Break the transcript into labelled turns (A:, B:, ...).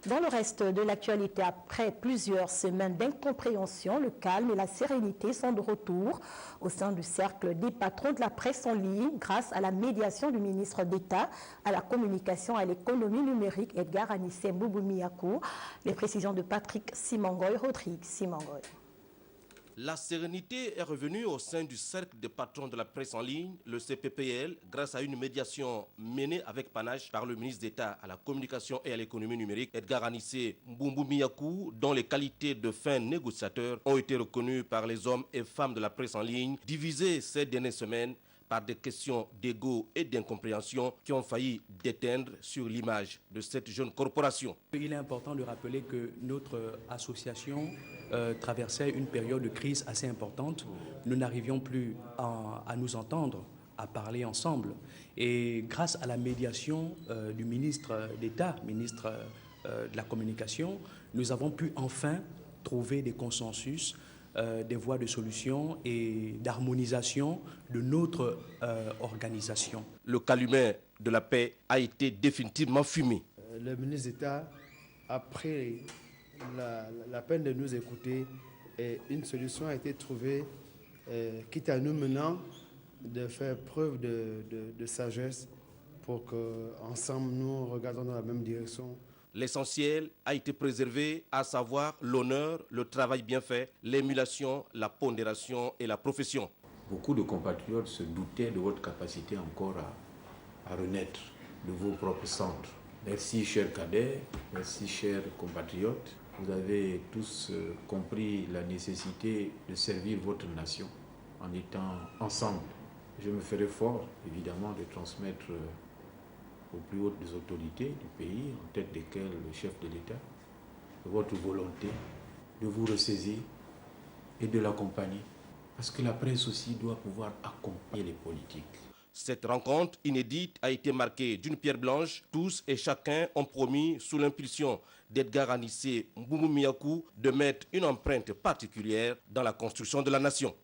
A: Dans le reste de l'actualité, après plusieurs semaines d'incompréhension, le calme et la sérénité sont de retour au sein du cercle des patrons de la presse en ligne grâce à la médiation du ministre d'État à la communication et à l'économie numérique, Edgar Anissé Mbouboumyakou. Les précisions de Patrick Simangoy, Rodrigue Simangoy.
B: La sérénité est revenue au sein du cercle des patrons de la presse en ligne, le CPPL, grâce à une médiation menée avec panache par le ministre d'État à la communication et à l'économie numérique, Edgar Anissé Mbouboumyakou, dont les qualités de fin négociateur ont été reconnues par les hommes et femmes de la presse en ligne, divisés ces dernières semaines par des questions d'ego et d'incompréhension qui ont failli déteindre sur l'image de cette jeune corporation.
C: Il est important de rappeler que notre association traversait une période de crise assez importante. Nous n'arrivions plus à nous entendre, à parler ensemble. Et grâce à la médiation du ministre d'État, ministre de la Communication, nous avons pu enfin trouver des consensus, des voies de solution et d'harmonisation de notre organisation.
B: Le calumet de la paix a été définitivement fumé.
D: Le ministre d'État a pris la peine de nous écouter et une solution a été trouvée, quitte à nous maintenant de faire preuve de sagesse pour qu'ensemble nous regardons dans la même direction.
B: L'essentiel a été préservé, à savoir l'honneur, le travail bien fait, l'émulation, la pondération et la profession.
E: Beaucoup de compatriotes se doutaient de votre capacité encore à renaître de vos propres centres. Merci chers cadets, merci chers compatriotes. Vous avez tous compris la nécessité de servir votre nation en étant ensemble. Je me ferai fort, évidemment, de transmettre aux plus hautes autorités du pays, en tête desquelles le chef de l'État, votre volonté de vous ressaisir et de l'accompagner. Parce que la presse aussi doit pouvoir accompagner les politiques.
B: Cette rencontre inédite a été marquée d'une pierre blanche. Tous et chacun ont promis, sous l'impulsion d'Edgar Anissé Mbouboumyakou, de mettre une empreinte particulière dans la construction de la nation.